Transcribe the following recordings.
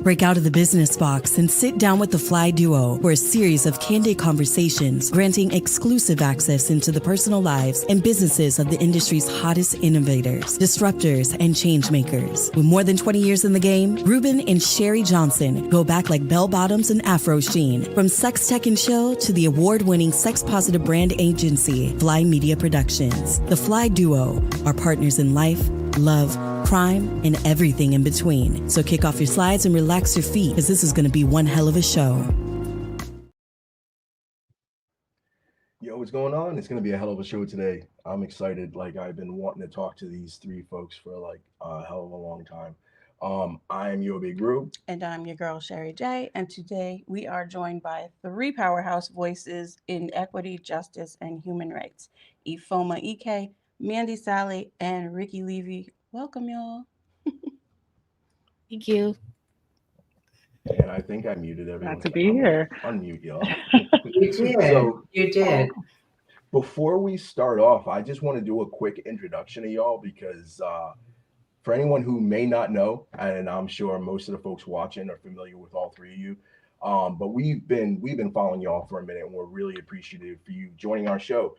Break out of the business box and sit down with the FlyDuo for a series of candid conversations granting exclusive access into the personal lives and businesses of the industry's hottest innovators, disruptors, and changemakers. With more than 20 years in the game, Reuben and Sherri Johnson go back like bell bottoms and afro sheen. From sex tech and chill to the award-winning sex-positive brand agency, Fly Media Productions. The FlyDuo are partners in life, love, crime, and everything in between. So kick off your slides and relax your feet, because this is going to be one hell of a show. Yo, what's going on? It's going to be a hell of a show today. I'm excited. Like, I've been wanting to talk to these three folks for like a hell of a long time. I am your big Rue. And I'm your girl, Sherri J. And today we are joined by three powerhouse voices in equity, justice, and human rights. Ifeoma Ike, Mandy Salley, and Ricci Levy. Welcome, y'all. Thank you. And I think I muted everyone. Glad to be here. Unmute y'all. You did. So, you did. Before we start off, I just want to do a quick introduction to y'all because for anyone who may not know, and I'm sure most of the folks watching are familiar with all three of you, but we've been following y'all for a minute, and we're really appreciative for you joining our show.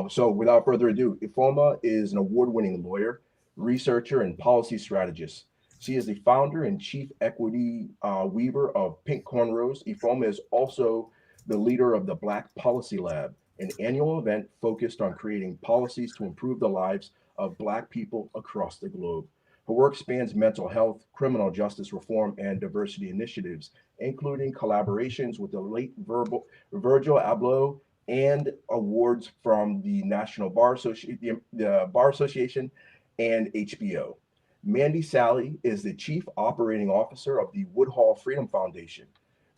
So without further ado, Ifeoma is an award-winning lawyer, researcher, and policy strategist. She is the founder and chief equity weaver of Pink Cornrows. Ifeoma is also the leader of the Black Policy Lab, an annual event focused on creating policies to improve the lives of Black people across the globe. Her work spans mental health, criminal justice reform, and diversity initiatives, including collaborations with the late Virgil Abloh and awards from the National Bar Association and HBO. Mandy Salley is the Chief Operating Officer of the Woodhull Freedom Foundation.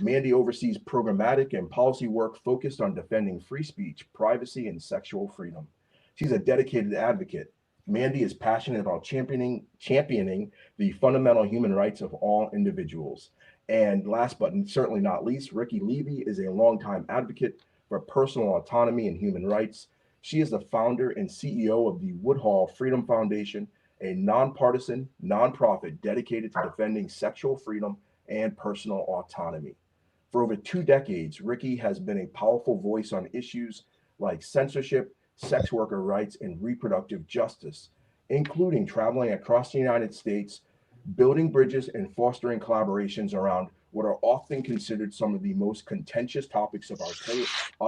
Mandy oversees programmatic and policy work focused on defending free speech, privacy, and sexual freedom. She's a dedicated advocate. Mandy is passionate about championing the fundamental human rights of all individuals. And last but certainly not least, Ricci Levy is a longtime advocate for personal autonomy and human rights. She is the founder and CEO of the Woodhull Freedom Foundation, a nonpartisan nonprofit dedicated to defending sexual freedom and personal autonomy. For over 2 decades, Ricci has been a powerful voice on issues like censorship, sex worker rights, and reproductive justice, including traveling across the United States, building bridges and fostering collaborations around what are often considered some of the most contentious topics of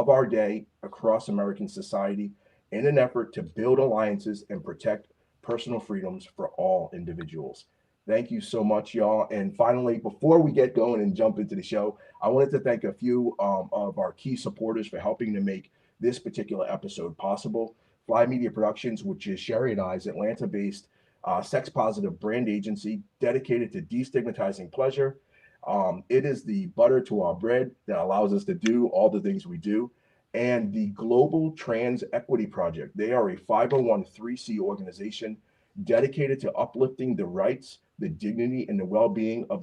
our day across American society, in an effort to build alliances and protect personal freedoms for all individuals. Thank you so much, y'all. And finally, before we get going and jump into the show, I wanted to thank a few of our key supporters for helping to make this particular episode possible. Fly Media Productions, which is Sherri and I's Atlanta-based sex-positive brand agency dedicated to destigmatizing pleasure. It is the butter to our bread that allows us to do all the things we do. And the Global Trans Equity Project. They are a 501(c) organization dedicated to uplifting the rights, the dignity, and the well-being of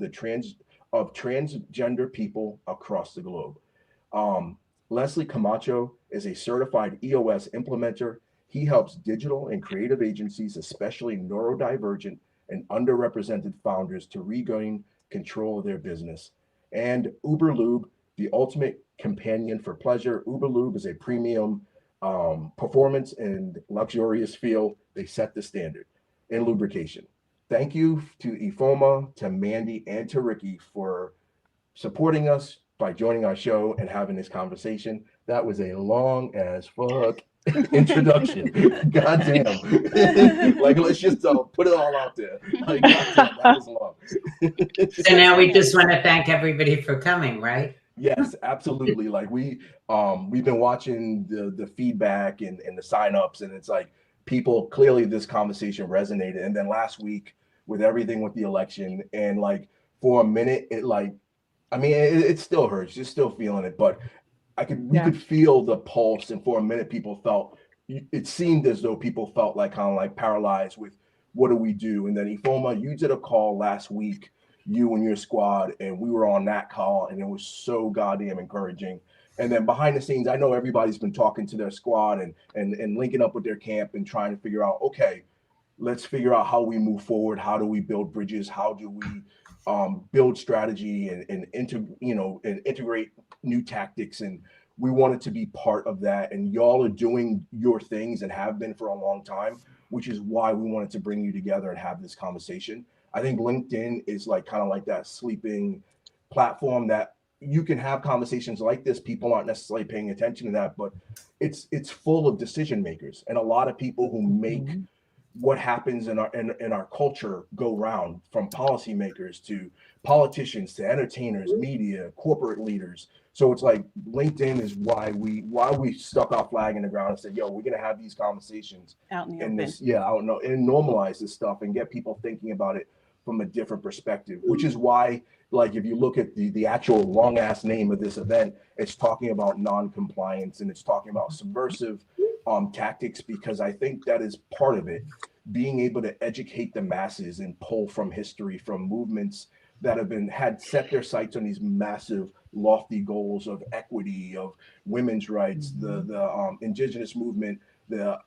transgender people across the globe. Leslie Camacho is a certified EOS implementer. He helps digital and creative agencies, especially neurodivergent and underrepresented founders, to regain control of their business. And Uberlube, the ultimate companion for pleasure. Uberlube is a premium performance and luxurious feel. They set the standard in lubrication. Thank you to Ifeoma, to Mandy, and to Ricci for supporting us by joining our show and having this conversation. That was a long as fuck introduction. Goddamn. Like, let's just put it all out there. Like, goddamn, that was long. So now we just want to thank everybody for coming, right? Yes, absolutely. Like we've been watching the feedback and the signups, and it's like people clearly this conversation resonated. And then last week with everything with the election, and like for a minute, it still hurts. You're still feeling it, but we could feel the pulse. And for a minute, people felt, it seemed as though people felt like kind of like paralyzed with what do we do? And then Ifeoma, you did a call last week, you and your squad, and we were on that call, and it was so goddamn encouraging. And then behind the scenes, I know everybody's been talking to their squad and linking up with their camp and trying to figure out, okay, let's figure out how we move forward. How do we build bridges? How do we build strategy and integrate new tactics. And we wanted to be part of that. And y'all are doing your things and have been for a long time, which is why we wanted to bring you together and have this conversation. I think LinkedIn is like kind of like that sleeping platform that you can have conversations like this. People aren't necessarily paying attention to that, but it's full of decision makers and a lot of people who make what happens in our culture go round, from policymakers to politicians to entertainers, media, corporate leaders. So it's like LinkedIn is why we stuck our flag in the ground and said, yo, we're gonna have these conversations out in the and open. this, I don't know, and normalize this stuff and get people thinking about it from a different perspective, which is why, like, if you look at the actual long ass name of this event, it's talking about non-compliance and it's talking about subversive tactics, because I think that is part of it. Being able to educate the masses and pull from history, from movements that had set their sights on these massive, lofty goals of equity, of women's rights, the indigenous movement, the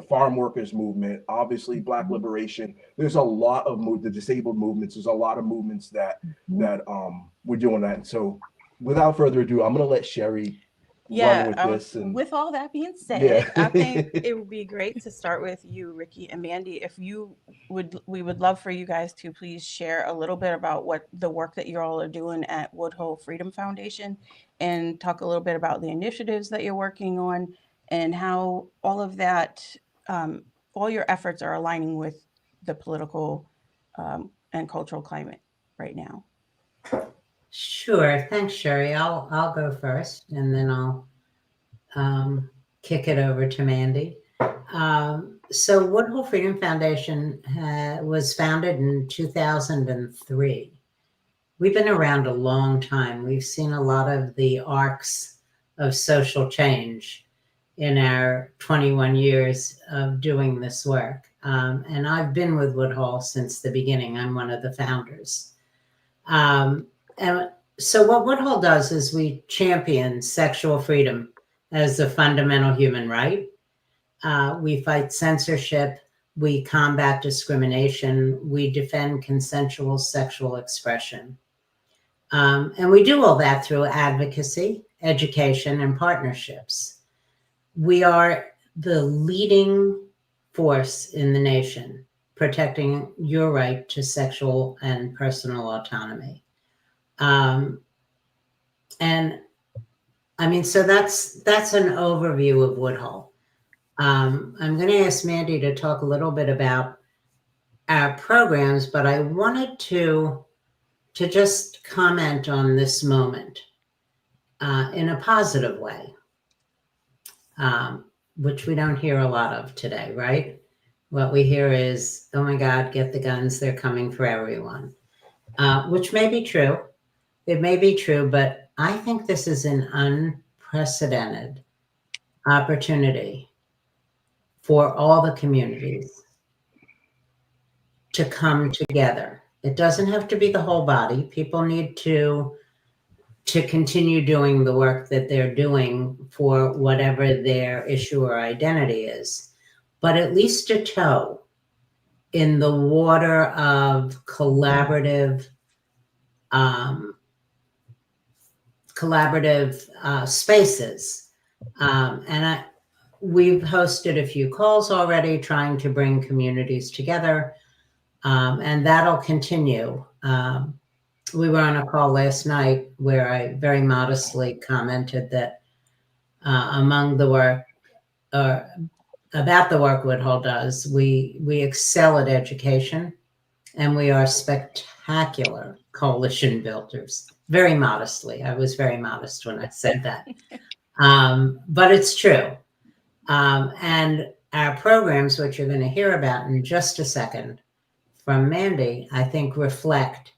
farm workers movement, obviously Black liberation. There's a lot of the disabled movements. There's a lot of movements that we're doing that. And so, without further ado, I'm gonna let Sherri run with this. And with all that being said, I think it would be great to start with you, Ricci and Mandy. If you would, we would love for you guys to please share a little bit about what the work that you all are doing at Woodhull Freedom Foundation, and talk a little bit about the initiatives that you're working on and how all of that, all your efforts are aligning with the political and cultural climate right now. Sure. Thanks, Sherri. I'll go first, and then I'll kick it over to Mandy. So Woodhull Freedom Foundation was founded in 2003. We've been around a long time. We've seen a lot of the arcs of social change in our 21 years of doing this work. And I've been with Woodhull since the beginning. I'm one of the founders. And so what Woodhull does is we champion sexual freedom as a fundamental human right. We fight censorship. We combat discrimination. We defend consensual sexual expression. And we do all that through advocacy, education, and partnerships. We are the leading force in the nation, protecting your right to sexual and personal autonomy. And I mean, so that's an overview of Woodhull. I'm going to ask Mandy to talk a little bit about our programs, but I wanted to just comment on this moment in a positive way, which we don't hear a lot of today, right? What we hear is, oh my God, get the guns, they're coming for everyone, which may be true. It may be true, but I think this is an unprecedented opportunity for all the communities to come together. It doesn't have to be the whole body. People need to continue doing the work that they're doing for whatever their issue or identity is, but at least a toe in the water of collaborative spaces. And we've hosted a few calls already trying to bring communities together, and that'll continue. We were on a call last night where I very modestly commented that among the work, about the work Woodhull does, we excel at education, and we are spectacular coalition builders. Very modestly. I was very modest when I said that. But it's true. And our programs, which you're going to hear about in just a second from Mandy, I think reflect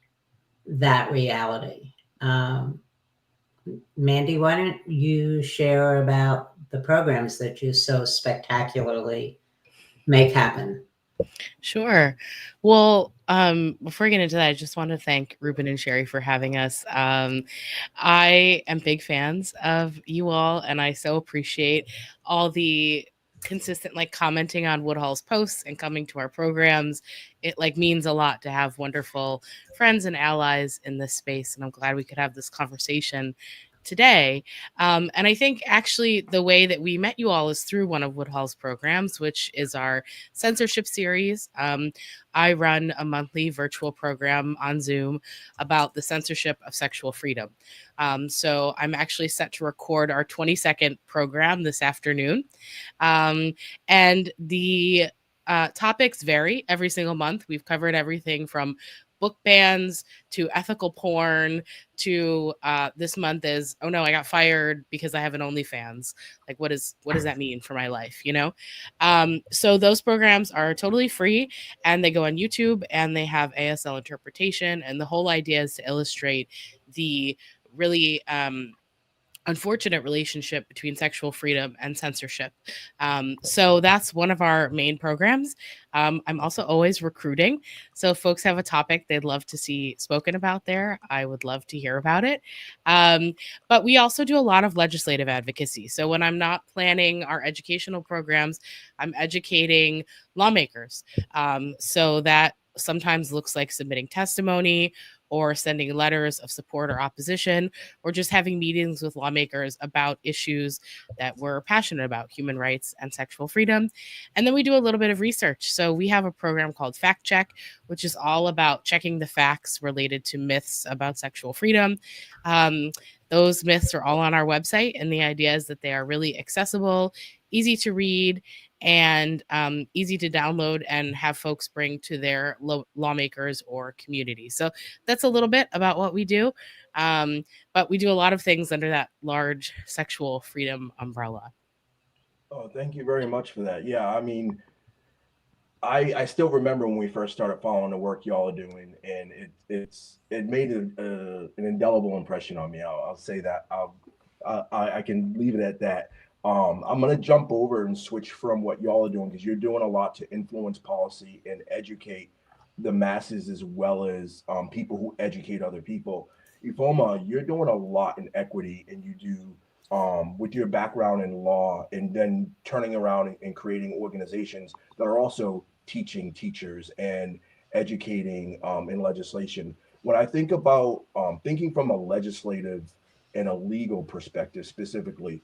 that reality. Mandy, why don't you share about the programs that you so spectacularly make happen? Sure. Well, before I get into that, I just want to thank Reuben and Sherri for having us. I am big fans of you all, and I so appreciate all the consistent like commenting on Woodhull's posts and coming to our programs. It like means a lot to have wonderful friends and allies in this space, and I'm glad we could have this conversation today. And I think actually the way that we met you all is through one of Woodhull's programs, which is our censorship series. I run a monthly virtual program on Zoom about the censorship of sexual freedom. So I'm actually set to record our 22nd program this afternoon. And the topics vary every single month. We've covered everything from book bans to ethical porn to this month is, oh no, I got fired because I have an OnlyFans. Like, what does that mean for my life, you know? So those programs are totally free, and they go on YouTube, and they have ASL interpretation, and the whole idea is to illustrate the really unfortunate relationship between sexual freedom and censorship. So that's one of our main programs. I'm also always recruiting. So if folks have a topic they'd love to see spoken about there, I would love to hear about it. But we also do a lot of legislative advocacy. So when I'm not planning our educational programs, I'm educating lawmakers. So that sometimes looks like submitting testimony or sending letters of support or opposition, or just having meetings with lawmakers about issues that we're passionate about, human rights and sexual freedom. And then we do a little bit of research. So we have a program called Fact Check, which is all about checking the facts related to myths about sexual freedom. Those myths are all on our website, and the idea is that they are really accessible, easy to read, and easy to download and have folks bring to their lawmakers or community. So that's a little bit about what we do. But we do a lot of things under that large sexual freedom umbrella. Oh, thank you very much for that. Yeah, I mean, I still remember when we first started following the work y'all are doing, and it made an indelible impression on me. I'll say that. I can leave it at that. I'm gonna jump over and switch from what y'all are doing, because you're doing a lot to influence policy and educate the masses, as well as people who educate other people. Ifeoma, you're doing a lot in equity, and you do with your background in law, and then turning around and creating organizations that are also teaching teachers and educating in legislation. When I think about thinking from a legislative and a legal perspective specifically,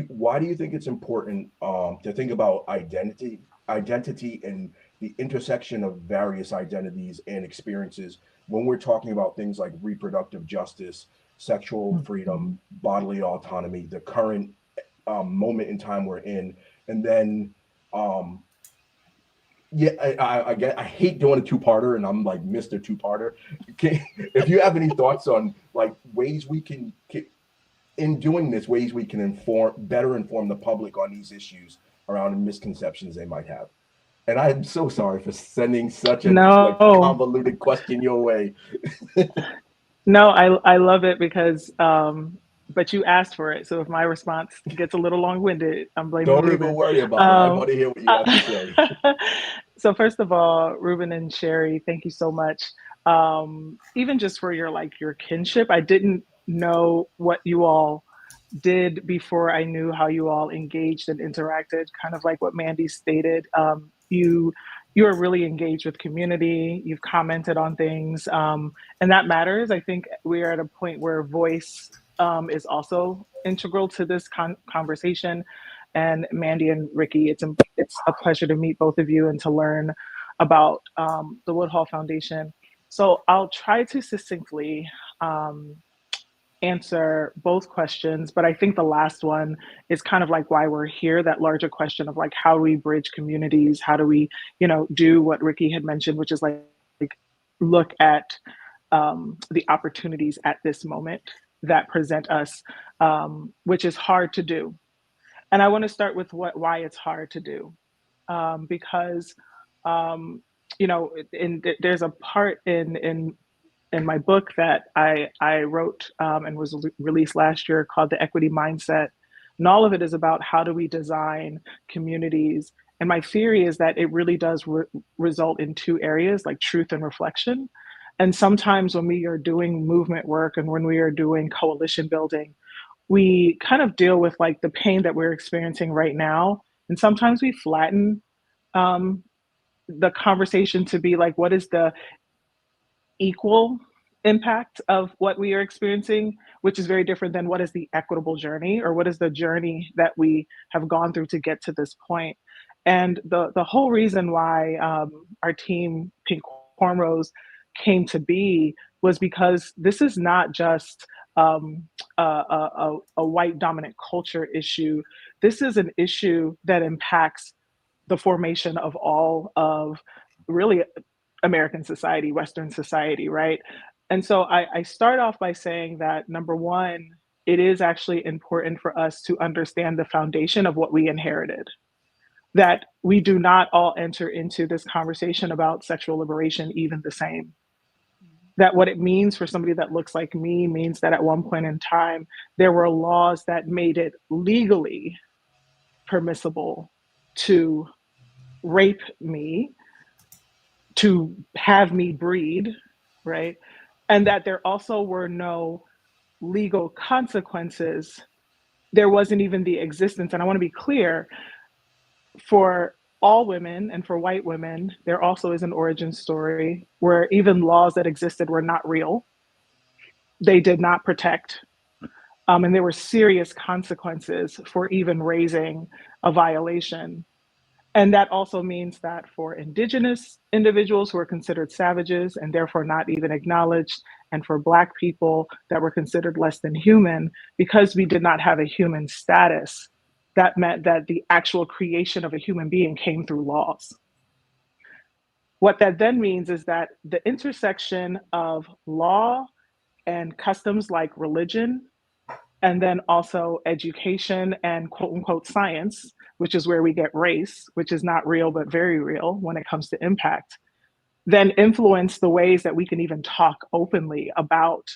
why do you think it's important to think about identity and the intersection of various identities and experiences when we're talking about things like reproductive justice, sexual freedom, bodily autonomy, the current moment in time we're in? And then I hate doing a two-parter, and I'm like Mr. Two-parter. If you have any thoughts on like ways we can, in doing this, ways we can better inform the public on these issues around misconceptions they might have. And I'm so sorry for sending such a convoluted question your way. No, I love it because, but you asked for it. So if my response gets a little long-winded, I'm blaming Don't Reuben. even worry about it. I want to hear what you have to say. So first of all, Reuben and Sherri, thank you so much. Even just for your kinship. I didn't know what you all did before I knew how you all engaged and interacted, kind of like what Mandy stated. You are really engaged with community. You've commented on things, and that matters. I think we are at a point where voice is also integral to this conversation. And Mandy and Ricci, it's a pleasure to meet both of you and to learn about the Woodhull Foundation. So I'll try to succinctly answer both questions, but I think the last one is kind of like why we're here, that larger question of like, how do we bridge communities? How do we, do what Ricci had mentioned, which is like look at the opportunities at this moment that present us, which is hard to do. And I want to start with why it's hard to do, because there's a part in my book that I wrote and was released last year called The Equity Mindset. And all of it is about how do we design communities. And my theory is that it really does result in two areas, like truth and reflection. And sometimes when we are doing movement work and when we are doing coalition building, we kind of deal with like the pain that we're experiencing right now. And sometimes we flatten the conversation to be like, what is the equal impact of what we are experiencing, which is very different than what is the equitable journey, or what is the journey that we have gone through to get to this point. And the whole reason why our team, Pink Cornrows, came to be was because this is not just a white dominant culture issue. This is an issue that impacts the formation of all of really American society, Western society, right? And so I start off by saying that, number one, it is actually important for us to understand the foundation of what we inherited. That we do not all enter into this conversation about sexual liberation even the same. That what it means for somebody that looks like me means that at one point in time, there were laws that made it legally permissible to rape me, to have me breed, right? And that there also were no legal consequences. There wasn't even the existence. And I want to be clear, for all women and for white women, there also is an origin story where even laws that existed were not real. They did not protect. And there were serious consequences for even raising a violation. And that also means that for Indigenous individuals who are considered savages and therefore not even acknowledged, and for Black people that were considered less than human, because we did not have a human status, that meant that the actual creation of a human being came through laws. What that then means is that the intersection of law and customs like religion, and then also education and quote unquote science, which is where we get race, which is not real, but very real when it comes to impact, then influence the ways that we can even talk openly about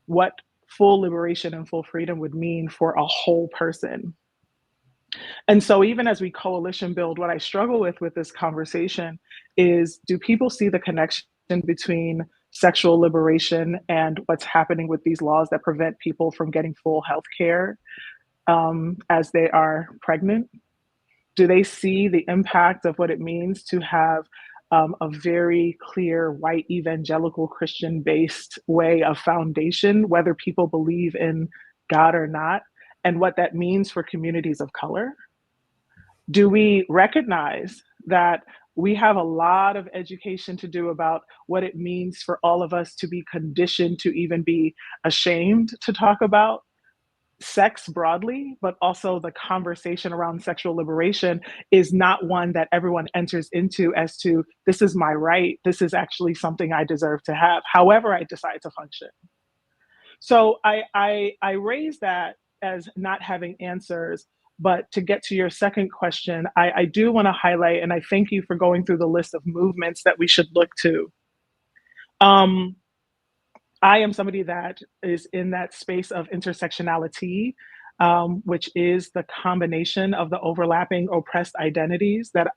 what full liberation and full freedom would mean for a whole person. And so even as we coalition build, what I struggle with this conversation is, do people see the connection between sexual liberation and what's happening with these laws that prevent people from getting full health care as they are pregnant? Do they see the impact of what it means to have a very clear white evangelical Christian-based way of foundation, whether people believe in God or not, and what that means for communities of color? Do we recognize that we have a lot of education to do about what it means for all of us to be conditioned to even be ashamed to talk about sex broadly, but also the conversation around sexual liberation is not one that everyone enters into as to, this is my right, this is actually something I deserve to have, however I decide to function. So I raise that as not having answers, but to get to your second question, I do want to highlight, and I thank you for going through the list of movements that we should look to. I am somebody that is in that space of intersectionality, which is the combination of the overlapping oppressed identities that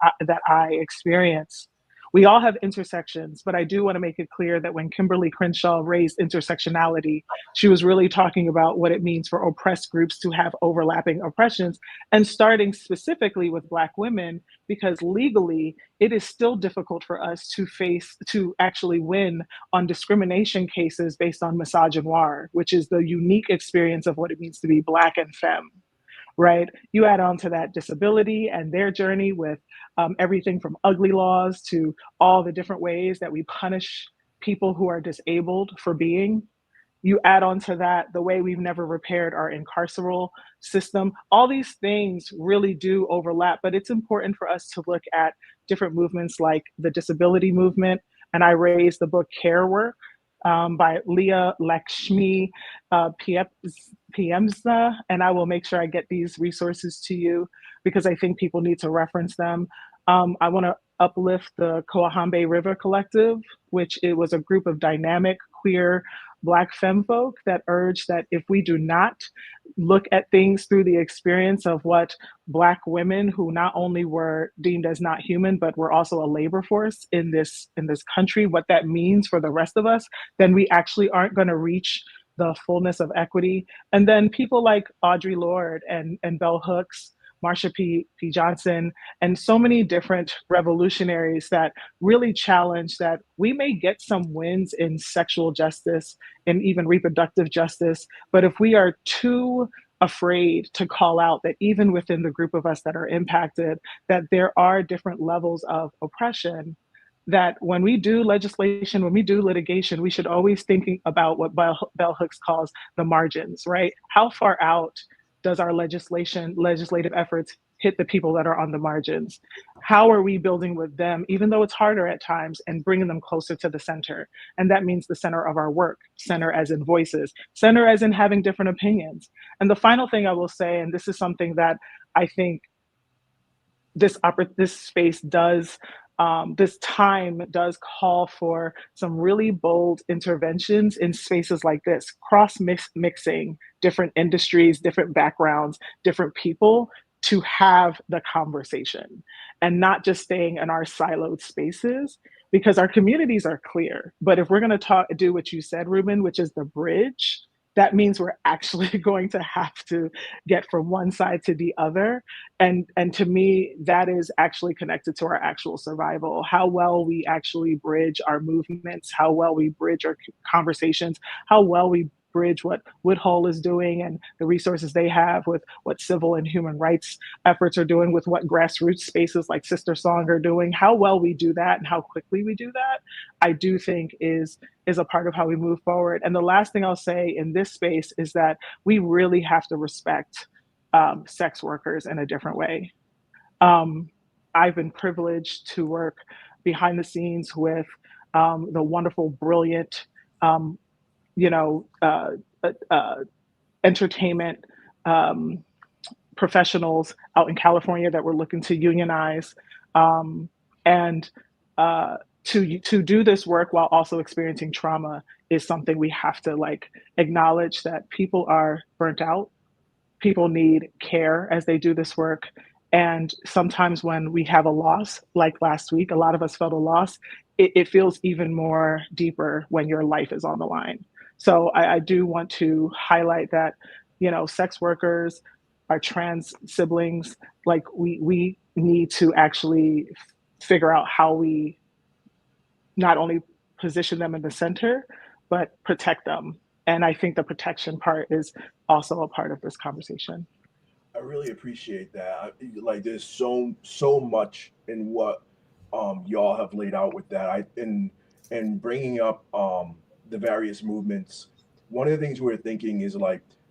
I experience. We all have intersections, but I do want to make it clear that when Kimberly Crenshaw raised intersectionality, she was really talking about what it means for oppressed groups to have overlapping oppressions, and starting specifically with Black women, because legally it is still difficult for us to actually win on discrimination cases based on misogynoir, which is the unique experience of what it means to be Black and femme. Right? You add on to that disability and their journey with everything from ugly laws to all the different ways that we punish people who are disabled for being. You add on to that the way we've never repaired our incarceral system. All these things really do overlap, but it's important for us to look at different movements like the disability movement. And I raised the book Care Work by Leah Lakshmi Piemza, and I will make sure I get these resources to you because I think people need to reference them. I want to uplift the Coahambe River Collective, which it was a group of dynamic, queer, Black femme folk that urged that if we do not look at things through the experience of what Black women who not only were deemed as not human, but were also a labor force in this country, what that means for the rest of us, then we actually aren't going to reach the fullness of equity. And then people like Audre Lorde and Bell Hooks, Marsha P. Johnson, and so many different revolutionaries that really challenge that we may get some wins in sexual justice and even reproductive justice, but if we are too afraid to call out that even within the group of us that are impacted, that there are different levels of oppression, that when we do legislation, when we do litigation, we should always thinking about what Bell Hooks calls the margins, right? How far out does our legislative efforts hit the people that are on the margins? How are we building with them, even though it's harder at times, and bringing them closer to the center? And that means the center of our work, center as in voices, center as in having different opinions. And the final thing I will say, and this is something that I think this space does, this time does call for some really bold interventions in spaces like this, mixing different industries, different backgrounds, different people to have the conversation and not just staying in our siloed spaces, because our communities are clear. But if we're going to do what you said, Reuben, which is the bridge, that means we're actually going to have to get from one side to the other. And to me, that is actually connected to our actual survival. How well we actually bridge our movements, how well we bridge our conversations, how well we bridge what Woodhull is doing and the resources they have with what civil and human rights efforts are doing, with what grassroots spaces like Sister Song are doing. How well we do that and how quickly we do that, I do think is a part of how we move forward. And the last thing I'll say in this space is that we really have to respect sex workers in a different way. I've been privileged to work behind the scenes with the wonderful, brilliant, entertainment professionals out in California that were looking to unionize, and to do this work while also experiencing trauma is something we have to acknowledge, that people are burnt out. People need care as they do this work. And sometimes when we have a loss, like last week, a lot of us felt a loss, it feels even more deeper when your life is on the line. So I do want to highlight that, sex workers, our trans siblings, we need to actually figure out how we not only position them in the center, but protect them. And I think the protection part is also a part of this conversation. I really appreciate that. There's so much in what y'all have laid out with that. And bringing up the various movements. One of the things we're thinking is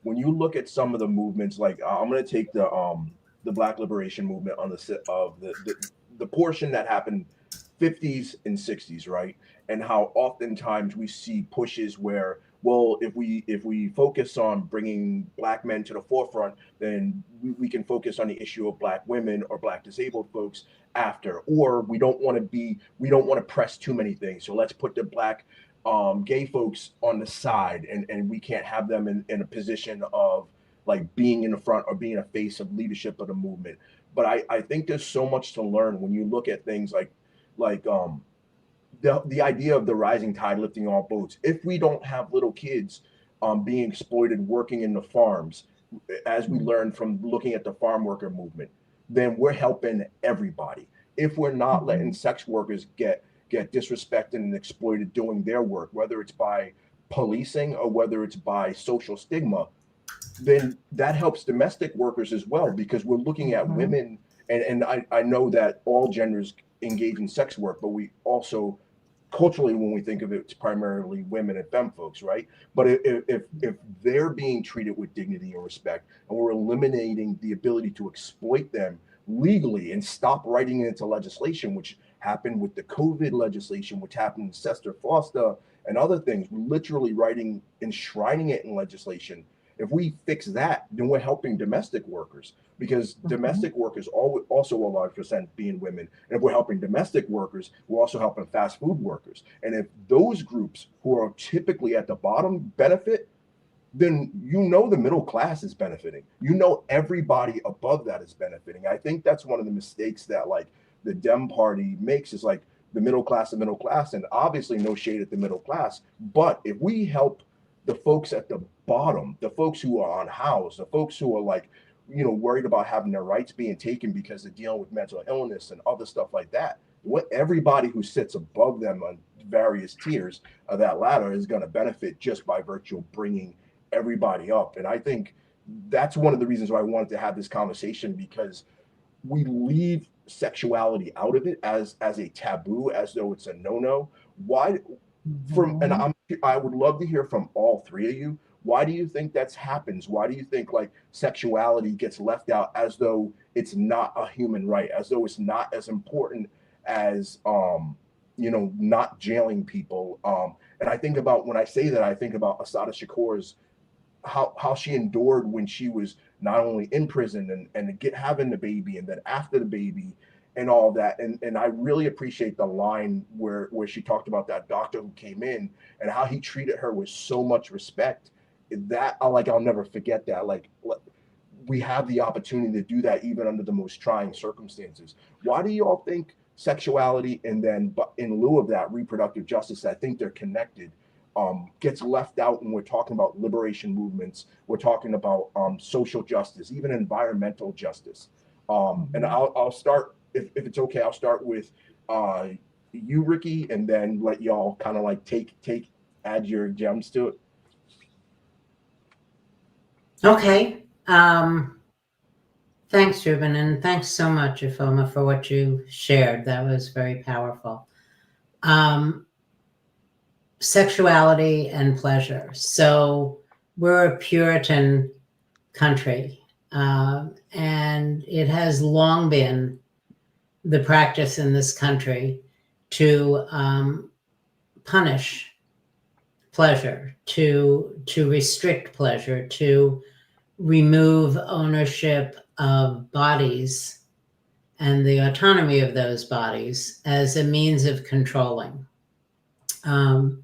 when you look at some of the movements, I'm going to take the Black Liberation Movement on the portion that happened 50s and 60s, right? And how oftentimes we see pushes where, well, if we focus on bringing Black men to the forefront, then we can focus on the issue of Black women or Black disabled folks after. Or we don't want to press too many things, so let's put the Black gay folks on the side, and we can't have them in a position of being in the front or being a face of leadership of the movement. But I think there's so much to learn when you look at things like the idea of the rising tide lifting all boats. If we don't have little kids being exploited working in the farms, as we learned from looking at the farm worker movement, then we're helping everybody. If we're not letting sex workers get disrespected and exploited doing their work, whether it's by policing or whether it's by social stigma, then that helps domestic workers as well, because we're looking at women, and I know that all genders engage in sex work, but we also culturally, when we think of it, it's primarily women and femme folks, right? But if they're being treated with dignity and respect, and we're eliminating the ability to exploit them legally and stop writing it into legislation, which happened with the COVID legislation, which happened with Sester Foster and other things, literally enshrining it in legislation. If we fix that, then we're helping domestic workers, because domestic workers also a large percent being women. And if we're helping domestic workers, we're also helping fast food workers. And if those groups who are typically at the bottom benefit, then the middle class is benefiting. Everybody above that is benefiting. I think that's one of the mistakes that the Dem Party makes, is the middle class, and obviously no shade at the middle class. But if we help the folks at the bottom, the folks who are unhoused, the folks who are worried about having their rights being taken because they're dealing with mental illness and other stuff like that. What everybody who sits above them on various tiers of that ladder is going to benefit just by virtue of bringing everybody up. And I think that's one of the reasons why I wanted to have this conversation, because we leave sexuality out of it as a taboo, as though it's a no-no. Why? I would love to hear from all three of you. Why do you think that happens? Why do you think like sexuality gets left out as though it's not a human right, as though it's not as important as not jailing people? And I think about, when I say that, I think about Assata Shakur's how she endured when she was not only in prison and having the baby, and then after the baby and all that. And I really appreciate the line where she talked about that doctor who came in and how he treated her with so much respect. That I'll never forget that. Like, we have the opportunity to do that even under the most trying circumstances. Why do you all think sexuality and then, but in lieu of that, reproductive justice, I think they're connected, gets left out when we're talking about liberation movements? We're talking about social justice, even environmental justice. And I'll start, if it's okay, I'll start with you, Ricci, and then let y'all kind of like add your gems to it. Okay. Thanks, Reuben, and thanks so much, Ifeoma, for what you shared. That was very powerful. Sexuality and pleasure. So we're a Puritan country, and it has long been the practice in this country to punish pleasure, to restrict pleasure, to remove ownership of bodies and the autonomy of those bodies as a means of controlling. And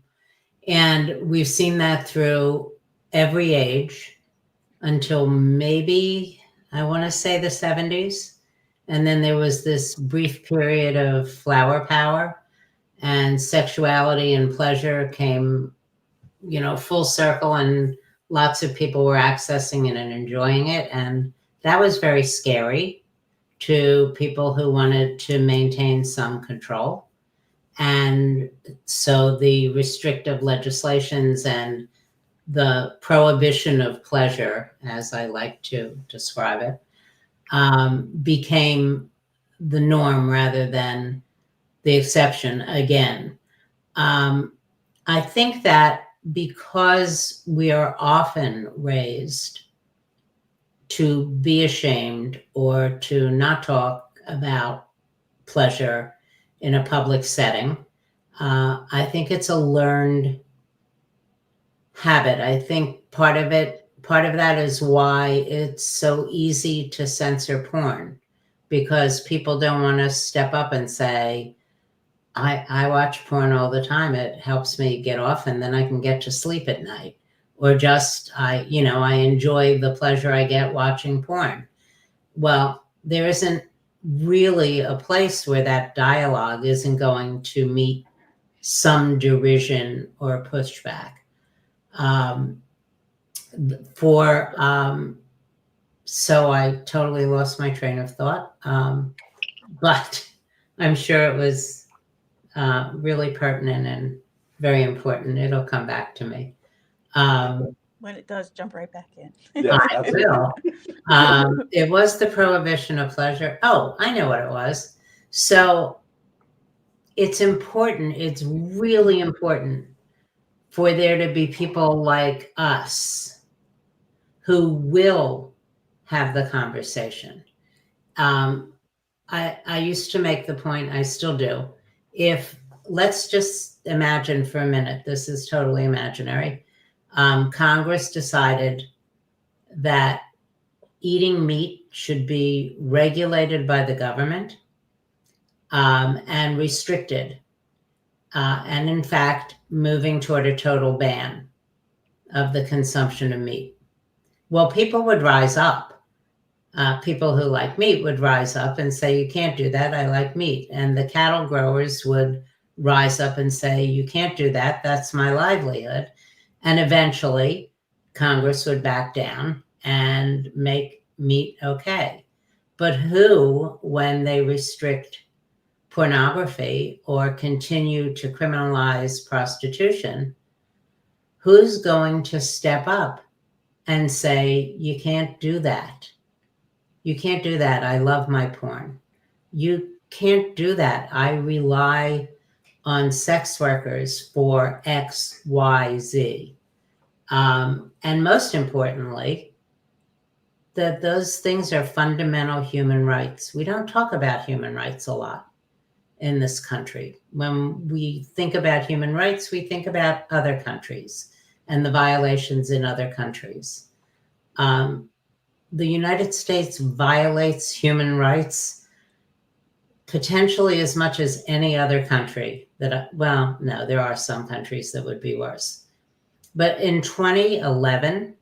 we've seen that through every age until maybe, I want to say, the 70s. And then there was this brief period of flower power, and sexuality and pleasure came, full circle, and lots of people were accessing it and enjoying it. And that was very scary to people who wanted to maintain some control. And so the restrictive legislations and the prohibition of pleasure, as I like to describe it, became the norm rather than the exception again. I think that because we are often raised to be ashamed or to not talk about pleasure in a public setting, I think it's a learned habit. I think part of that is why it's so easy to censor porn, because people don't want to step up and say, I watch porn all the time. It helps me get off, and then I can get to sleep at night. Or just, I enjoy the pleasure I get watching porn. Well, there isn't really a place where that dialogue isn't going to meet some derision or pushback. So I totally lost my train of thought, but I'm sure it was really pertinent and very important. It'll come back to me. When it does, jump right back in. Yeah, I will. It was the prohibition of pleasure. Oh, I know what it was. So it's important. It's really important for there to be people like us who will have the conversation. I used to make the point, I still do. Let's just imagine for a minute, this is totally imaginary. Congress decided that eating meat should be regulated by the government and restricted. And in fact, moving toward a total ban of the consumption of meat. Well, people would rise up. People who like meat would rise up and say, you can't do that, I like meat. And the cattle growers would rise up and say, you can't do that, that's my livelihood. And eventually, Congress would back down and make meat okay. But who, when they restrict pornography or continue to criminalize prostitution, who's going to step up and say, you can't do that? You can't do that. I love my porn. You can't do that. I rely on sex workers for X, Y, Z. And most importantly, that those things are fundamental human rights. We don't talk about human rights a lot in this country. When we think about human rights, we think about other countries and the violations in other countries. The United States violates human rights potentially as much as any other country well, no, there are some countries that would be worse. But in 2011,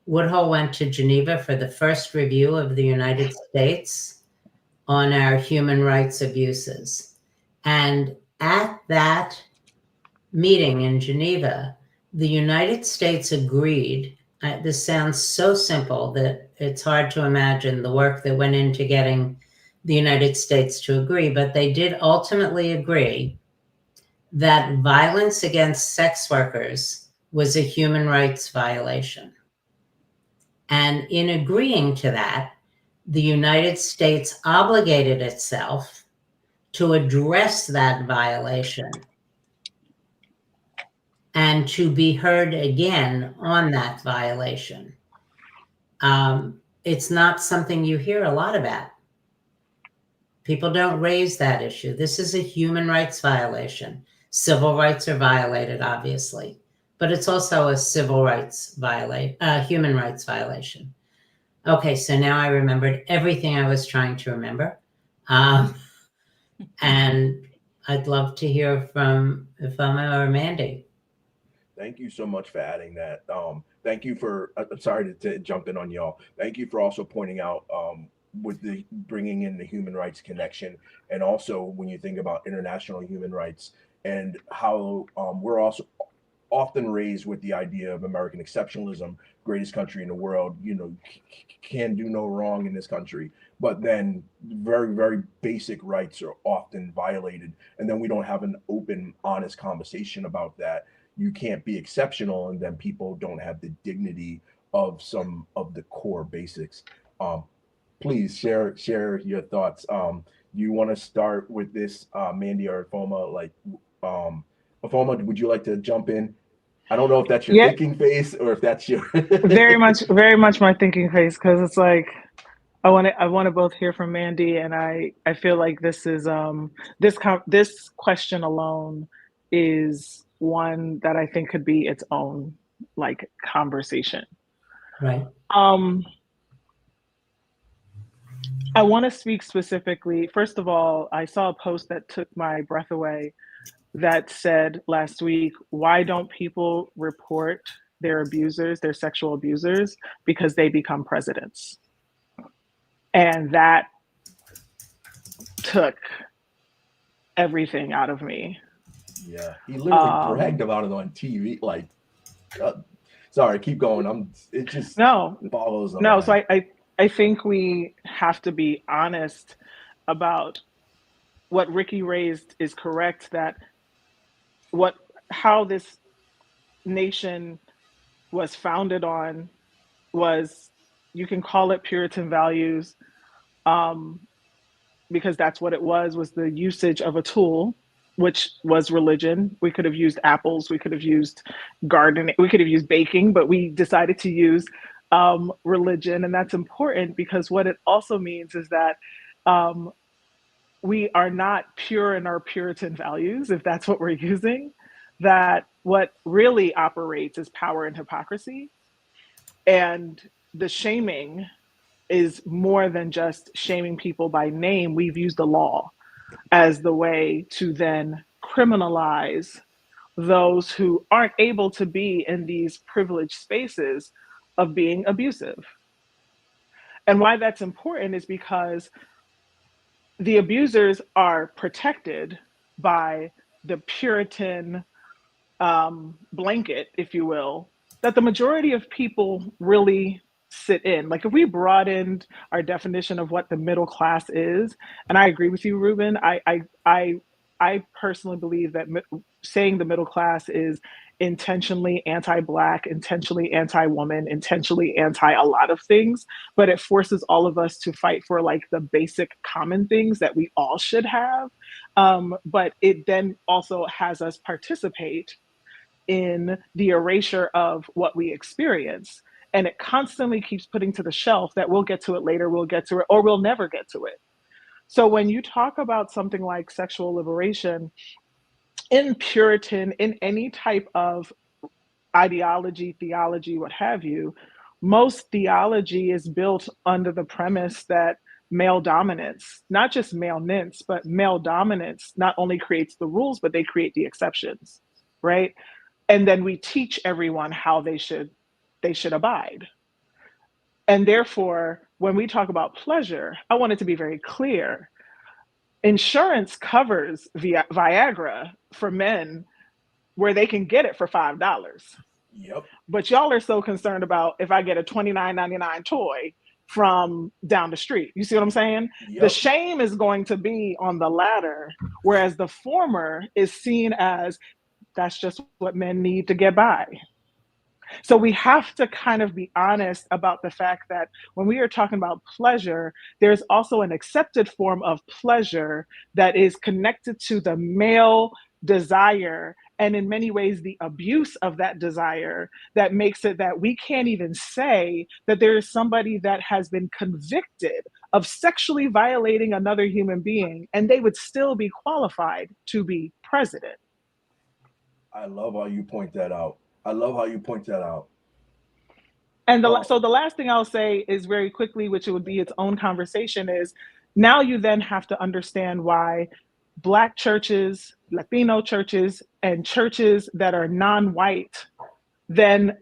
Woodhull went to Geneva for the first review of the United States on our human rights abuses. And at that meeting in Geneva, the United States agreed. This sounds so simple that it's hard to imagine the work that went into getting the United States to agree, but they did ultimately agree that violence against sex workers was a human rights violation. And in agreeing to that, the United States obligated itself to address that violation and to be heard again on that violation. It's not something you hear a lot about. People don't raise that issue. This is a human rights violation. Civil rights are violated, obviously, but it's also a human rights violation. Okay, so now I remembered everything I was trying to remember. And I'd love to hear from Ifeoma or Mandy. Thank you so much for adding that. Thank you for, sorry to jump in on y'all. Thank you for also pointing out with the bringing in the human rights connection. And also when you think about international human rights and how we're also often raised with the idea of American exceptionalism, greatest country in the world, can do no wrong in this country. But then very, very basic rights are often violated. And then we don't have an open, honest conversation about that. You can't be exceptional, and then people don't have the dignity of some of the core basics. Please share your thoughts. You want to start with this, Mandy or Ifeoma? Ifeoma, would you like to jump in? I don't know if that's your thinking face or if that's your very much my thinking face, because it's like I want to both hear from Mandy, and I feel like this is this question alone is one that I think could be its own conversation. Right. I want to speak specifically. First of all, I saw a post that took my breath away that said last week, why don't people report their abusers, their sexual abusers, because they become presidents? And that took everything out of me. Yeah, he literally bragged about it on TV. Sorry, keep going. It just follows. No, so I think we have to be honest about what Ricci raised is correct, that how this nation was founded on was, you can call it Puritan values, because that's what it was the usage of a tool, which was religion. We could have used apples, we could have used gardening, we could have used baking, but we decided to use religion. And that's important because what it also means is that we are not pure in our Puritan values, if that's what we're using, that what really operates is power and hypocrisy. And the shaming is more than just shaming people by name. We've used the law as the way to then criminalize those who aren't able to be in these privileged spaces of being abusive. And why that's important is because the abusers are protected by the Puritan blanket, if you will, that the majority of people really sit in. Like if we broadened our definition of what the middle class is, and I agree with you, Reuben, I personally believe that saying the middle class is intentionally anti-Black, intentionally anti-woman, intentionally anti a lot of things, but it forces all of us to fight for like the basic common things that we all should have. But it then also has us participate in the erasure of what we experience. And it constantly keeps putting to the shelf that we'll get to it later, we'll get to it, or we'll never get to it. So when you talk about something like sexual liberation, in Puritan, in any type of ideology, theology, what have you, most theology is built under the premise that male dominance, not just maleness, but male dominance not only creates the rules, but they create the exceptions, right? And then we teach everyone how they should abide. And therefore, when we talk about pleasure, I want it to be very clear. Insurance covers Viagra for men where they can get it for $5. Yep. But y'all are so concerned about if I get a $29.99 toy from down the street. You see what I'm saying? Yep. The shame is going to be on the latter, whereas the former is seen as that's just what men need to get by. So we have to kind of be honest about the fact that when we are talking about pleasure, there's also an accepted form of pleasure that is connected to the male desire, and in many ways the abuse of that desire, that makes it that we can't even say that there is somebody that has been convicted of sexually violating another human being and they would still be qualified to be president. I love how you point that out. I love how you point that out. And so the last thing I'll say is very quickly, which it would be its own conversation, is now you then have to understand why Black churches, Latino churches, and churches that are non-white then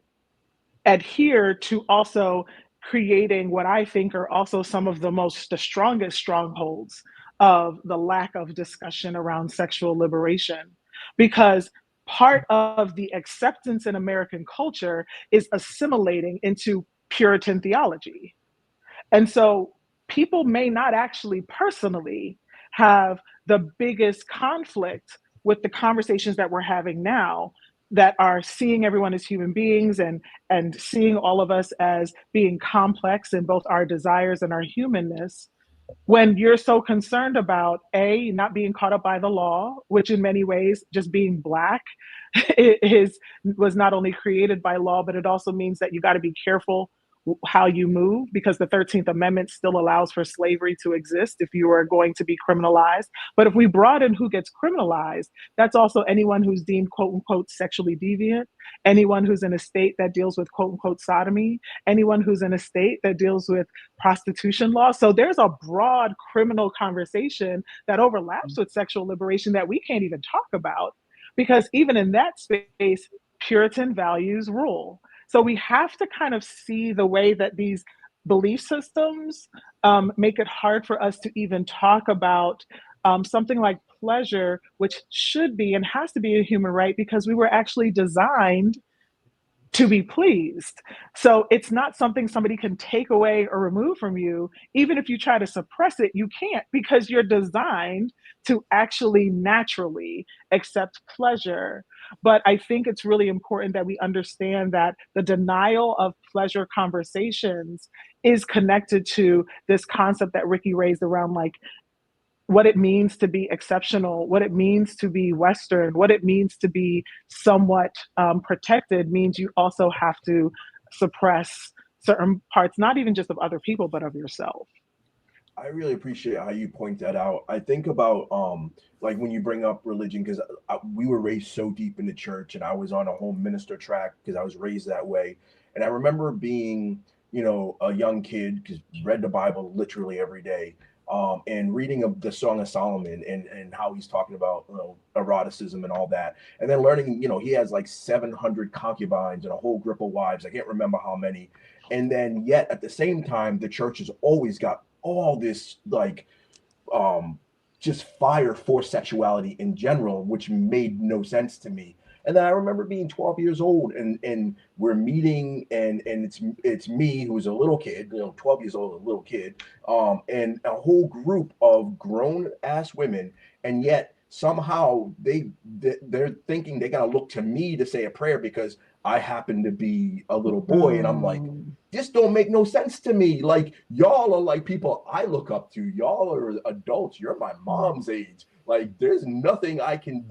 adhere to also creating what I think are also some of the strongest strongholds of the lack of discussion around sexual liberation. Because part of the acceptance in American culture is assimilating into Puritan theology. And so people may not actually personally have the biggest conflict with the conversations that we're having now, that are seeing everyone as human beings and seeing all of us as being complex in both our desires and our humanness, when you're so concerned about not being caught up by the law, which in many ways just being Black was not only created by law, but it also means that you got to be careful how you move, because the 13th Amendment still allows for slavery to exist if you are going to be criminalized. But if we broaden who gets criminalized, that's also anyone who's deemed quote unquote sexually deviant, anyone who's in a state that deals with quote unquote sodomy, anyone who's in a state that deals with prostitution law. So there's a broad criminal conversation that overlaps with sexual liberation that we can't even talk about, because even in that space, Puritan values rule. So we have to kind of see the way that these belief systems make it hard for us to even talk about something like pleasure, which should be and has to be a human right, because we were actually designed to be pleased. So it's not something somebody can take away or remove from you. Even if you try to suppress it, you can't, because you're designed to actually naturally accept pleasure. But I think it's really important that we understand that the denial of pleasure conversations is connected to this concept that Ricci raised around like what it means to be exceptional, what it means to be Western, what it means to be somewhat protected, means you also have to suppress certain parts, not even just of other people, but of yourself. I really appreciate how you point that out. I think about like when you bring up religion, because we were raised so deep in the church, and I was on a home minister track because I was raised that way. And I remember being, a young kid, because read the Bible literally every day, and reading of the Song of Solomon and how he's talking about eroticism and all that, and then learning he has like 700 concubines and a whole group of wives. I can't remember how many. And then yet at the same time, the church has always got all this like just fire for sexuality in general, which made no sense to me. And then I remember being 12 years old, and we're meeting, and it's me, who's a little kid, 12 years old, a little kid, and a whole group of grown ass women, and yet somehow they're thinking they gotta look to me to say a prayer because I happen to be a little boy. And I'm like, this don't make no sense to me. Like, y'all are like people I look up to. Y'all are adults. You're my mom's age. Like, there's nothing I can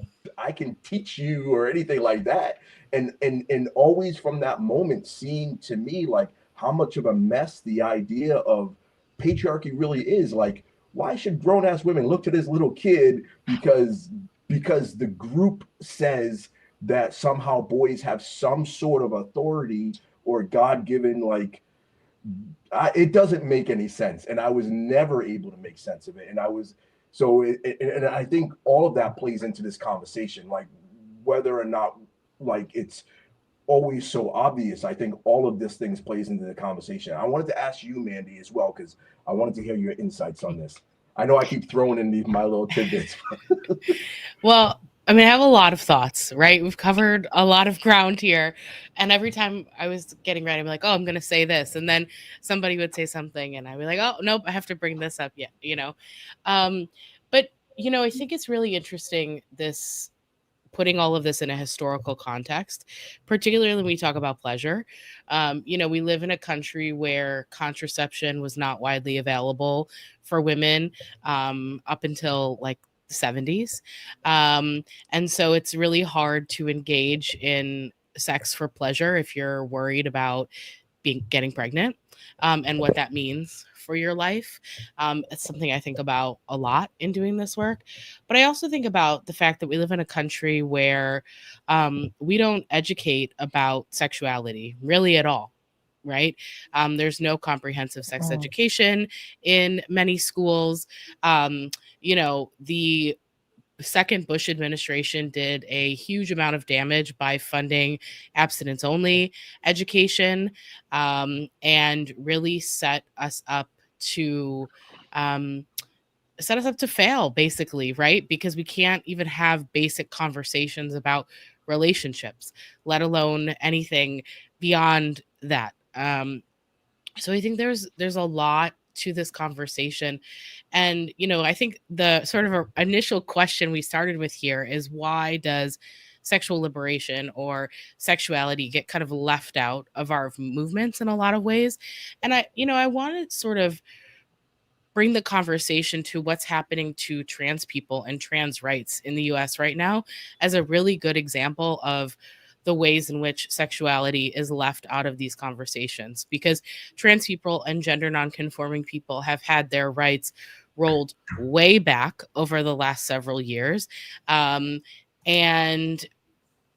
teach you or anything like that. And always from that moment seeing to me like how much of a mess the idea of patriarchy really is. Like, why should grown ass women look to this little kid because the group says that somehow boys have some sort of authority or God-given, like, it doesn't make any sense. And I was never able to make sense of it. And and I think all of that plays into this conversation, like whether or not like it's always so obvious. I think all of this things plays into the conversation. I wanted to ask you, Mandy, as well, because I wanted to hear your insights on this. I know I keep throwing in my little tidbits. Well, I mean, I have a lot of thoughts, right? We've covered a lot of ground here. And every time I was getting ready, I'm like, oh, I'm going to say this. And then somebody would say something and I'd be like, oh, nope, I have to bring this up yet, But, I think it's really interesting, this putting all of this in a historical context, particularly when we talk about pleasure. We live in a country where contraception was not widely available for women up until like the 70s. And so it's really hard to engage in sex for pleasure if you're worried about getting pregnant and what that means for your life. It's something I think about a lot in doing this work. But I also think about the fact that we live in a country where we don't educate about sexuality really at all. Right. There's no comprehensive sex education in many schools. The second Bush administration did a huge amount of damage by funding abstinence only education and really set us up to fail, basically, right? Because we can't even have basic conversations about relationships, let alone anything beyond that. So I think there's a lot to this conversation. And, I think the sort of initial question we started with here is, why does sexual liberation or sexuality get kind of left out of our movements in a lot of ways? And I want to sort of bring the conversation to what's happening to trans people and trans rights in the US right now as a really good example of the ways in which sexuality is left out of these conversations, because trans people and gender nonconforming people have had their rights rolled way back over the last several years. And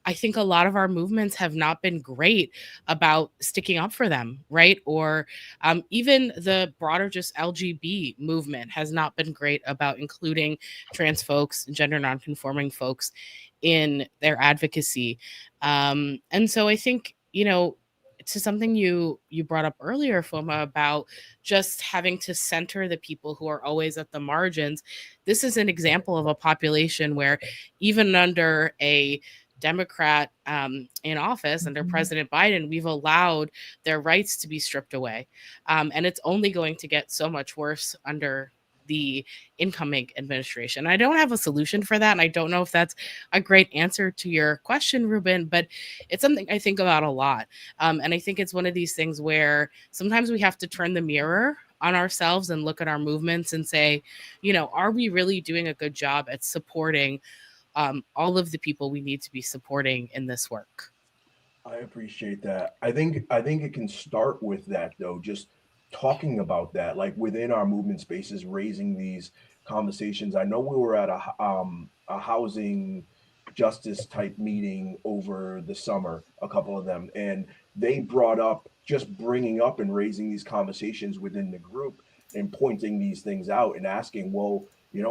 I think a lot of our movements have not been great about sticking up for them, right? Or even the broader just LGB movement has not been great about including trans folks, gender nonconforming folks in their advocacy. And so I think, to something you brought up earlier, Ifeoma, about just having to center the people who are always at the margins. This is an example of a population where even under a Democrat in office, under President Biden, we've allowed their rights to be stripped away. And it's only going to get so much worse under the incoming administration. I don't have a solution for that. And I don't know if that's a great answer to your question, Reuben, but it's something I think about a lot. And I think it's one of these things where sometimes we have to turn the mirror on ourselves and look at our movements and say, are we really doing a good job at supporting all of the people we need to be supporting in this work? I appreciate that. I think it can start with that, though, just talking about that, like within our movement spaces, raising these conversations. I know we were at a housing justice type meeting over the summer, a couple of them, and they brought up just bringing up and raising these conversations within the group and pointing these things out and asking, well,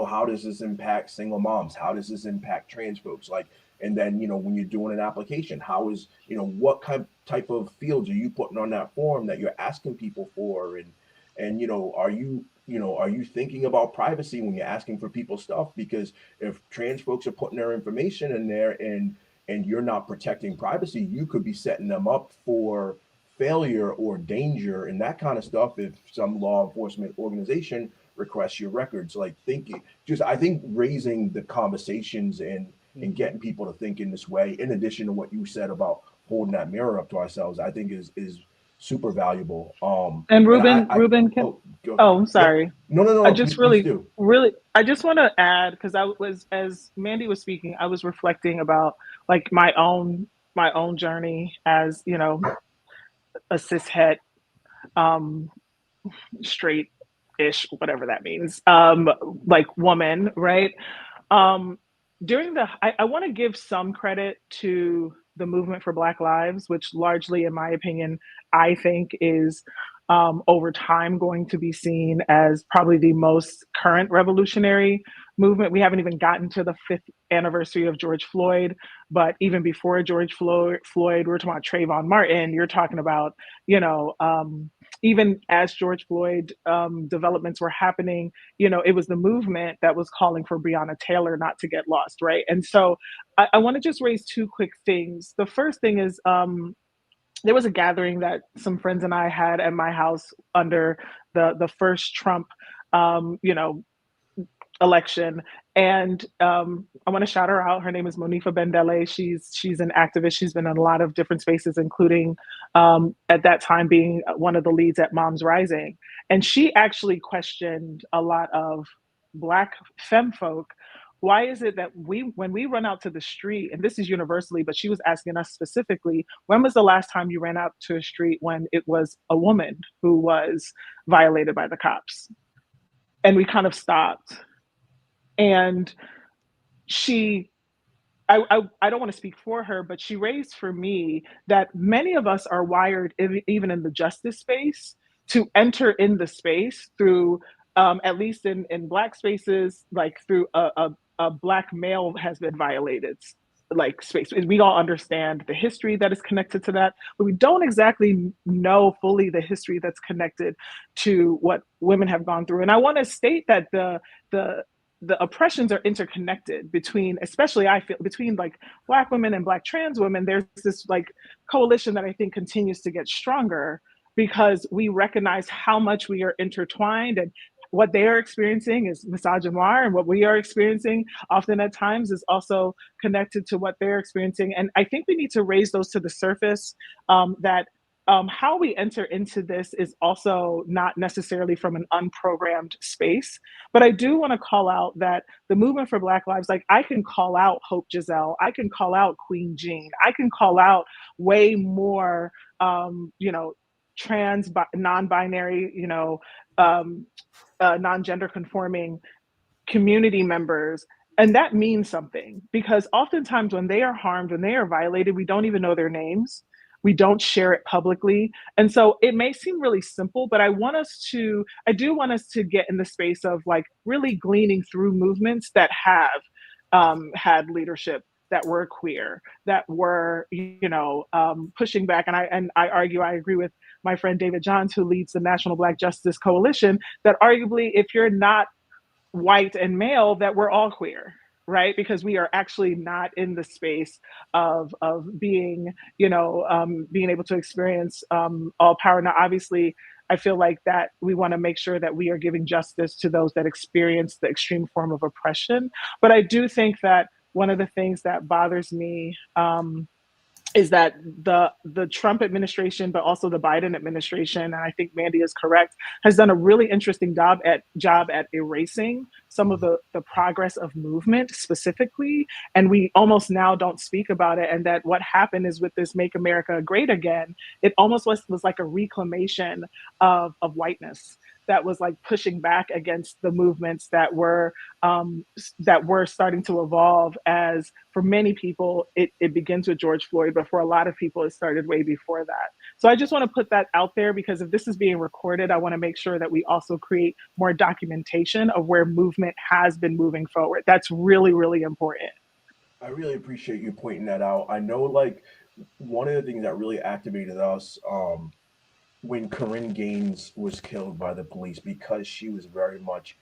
how does this impact single moms? How does this impact trans folks? Like, and then, when you're doing an application, how is, what type of fields are you putting on that form that you're asking people for? And, are you thinking about privacy when you're asking for people's stuff? Because if trans folks are putting their information in there and and you're not protecting privacy, you could be setting them up for failure or danger and that kind of stuff if some law enforcement organization requests your records. Like I think raising the conversations and getting people to think in this way, in addition to what you said about holding that mirror up to ourselves, I think is super valuable. And Reuben, I'm sorry. No. I just I just want to add, because as Mandy was speaking, I was reflecting about like my own journey as, you know, a cishet, straight-ish, whatever that means, like woman, right? During I want to give some credit to the movement for Black Lives, which largely, in my opinion, I think is over time going to be seen as probably the most current revolutionary movement. We haven't even gotten to the 5th anniversary of George Floyd, but even before George Floyd, we're talking about Trayvon Martin. You're talking about, you know, even as George Floyd developments were happening, you know, it was the movement that was calling for Breonna Taylor not to get lost, right? And so I want to just raise 2 quick things. The first thing is there was a gathering that some friends and I had at my house under the first Trump, you know, election. And I want to shout her out. Her name is Monifa Bendele. She's an activist. She's been in a lot of different spaces, including at that time being one of the leads at Moms Rising. And she actually questioned a lot of Black femme folk. Why is it that when we run out to the street, and this is universally, but she was asking us specifically, when was the last time you ran out to a street when it was a woman who was violated by the cops? And we kind of stopped. And I don't want to speak for her, but she raised for me that many of us are wired, even in the justice space, to enter in the space through, at least in Black spaces, like through a Black male has been violated, like space. We all understand the history that is connected to that, but we don't exactly know fully the history that's connected to what women have gone through. And I want to state that the oppressions are interconnected between, especially I feel, between like Black women and Black trans women. There's this like coalition that I think continues to get stronger because we recognize how much we are intertwined, and what they are experiencing is misogynoir, and what we are experiencing often at times is also connected to what they're experiencing. And I think we need to raise those to the surface, that how we enter into this is also not necessarily from an unprogrammed space. But I do want to call out that the movement for Black Lives, like I can call out Hope Giselle, I can call out Queen Jean, I can call out way more, you know, trans, non-binary, you know, non-gender conforming community members. And that means something, because oftentimes when they are harmed, when they are violated, we don't even know their names. We don't share it publicly. And so it may seem really simple, but I do want us to get in the space of like really gleaning through movements that have had leadership, that were queer, that were, you know, pushing back. And I argue, I agree with my friend David Johns, who leads the National Black Justice Coalition, that arguably if you're not white and male, that we're all queer, right? Because we are actually not in the space of being, you know, being able to experience all power. Now, obviously, I feel like that we want to make sure that we are giving justice to those that experience the extreme form of oppression. But I do think that one of the things that bothers me is that the Trump administration, but also the Biden administration, and I think Mandy is correct, has done a really interesting job at erasing some of the progress of movement specifically. And we almost now don't speak about it. And that what happened is with this Make America Great Again, it almost was like a reclamation of whiteness that was like pushing back against the movements that were starting to evolve. As for many people, it begins with George Floyd, but for a lot of people, it started way before that. So I just want to put that out there, because if this is being recorded, I want to make sure that we also create more documentation of where movement has been moving forward. That's really, really important. I really appreciate you pointing that out. I know, like, one of the things that really activated us when Corinne Gaines was killed by the police, because she was very much,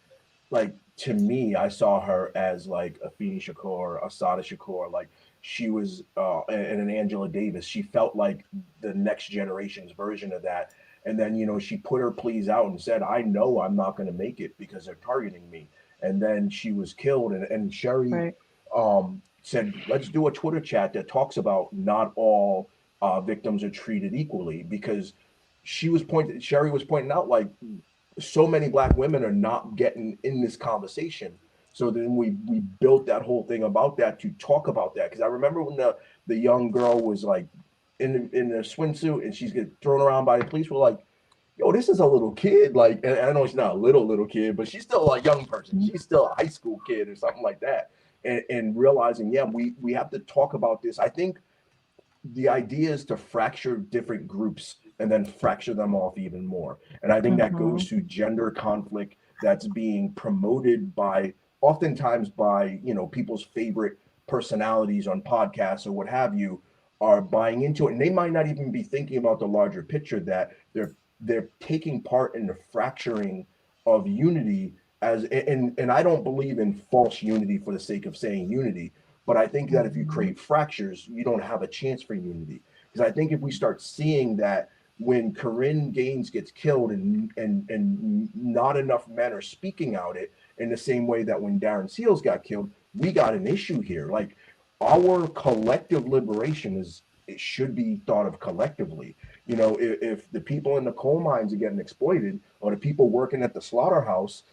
like, to me, I saw her as like Afeni Shakur, Assata Shakur, like she was and an Angela Davis. She felt like the next generation's version of that. And then, you know, she put her pleas out and said, I know I'm not going to make it because they're targeting me. And then she was killed. And Sherri Right. said, let's do a Twitter chat that talks about not all victims are treated equally, because Sherri was pointing out, like, so many Black women are not getting in this conversation. So then we built that whole thing about that to talk about that. Because I remember when the young girl was like in the swimsuit and she's getting thrown around by the police. We're like, yo, this is a little kid. Like, and I know she's not a little kid, but she's still a young person. She's still a high school kid or something like that. And realizing, yeah, we have to talk about this. I think the idea is to fracture different groups and then fracture them off even more. And I think that goes to gender conflict that's being promoted by, oftentimes by, you know, people's favorite personalities on podcasts or what have you, are buying into it. And they might not even be thinking about the larger picture, that they're taking part in the fracturing of unity. And I don't believe in false unity for the sake of saying unity. But I think that if you create fractures, you don't have a chance for unity. Because I think if we start seeing that when Corinne Gaines gets killed and not enough men are speaking out it in the same way that when Darren Seals got killed, we got an issue here. Like, our collective liberation it should be thought of collectively. You know, if the people in the coal mines are getting exploited, or the people working at the slaughterhouse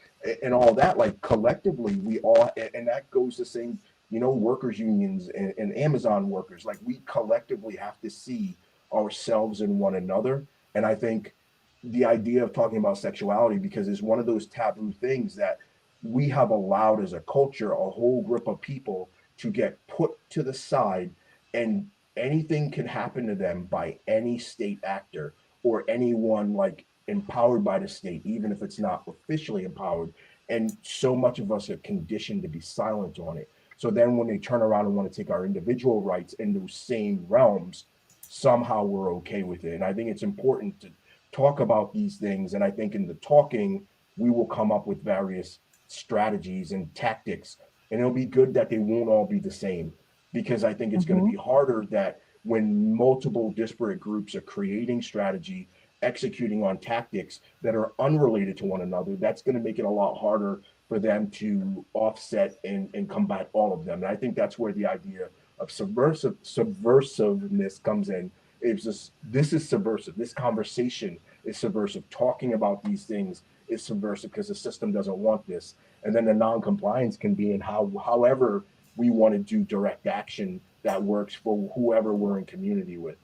and all that, like, collectively, we all, and that goes the same, you know, workers unions and Amazon workers, like, we collectively have to see ourselves in one another. And I think the idea of talking about sexuality, because it's one of those taboo things that we have allowed as a culture, a whole group of people to get put to the side, and anything can happen to them by any state actor or anyone like empowered by the state, even if it's not officially empowered. And so much of us are conditioned to be silent on it. So then when they turn around and want to take our individual rights in those same realms, somehow we're okay with it. And I think it's important to talk about these things. And I think in the talking, we will come up with various strategies and tactics. And it'll be good that they won't all be the same, because I think it's going to be harder that when multiple disparate groups are creating strategy, executing on tactics that are unrelated to one another, that's going to make it a lot harder for them to offset and combat all of them. And I think that's where the idea of subversiveness comes in. It's just, this is subversive. This conversation is subversive. Talking about these things is subversive because the system doesn't want this. And then the non-compliance can be in however we want to do direct action that works for whoever we're in community with.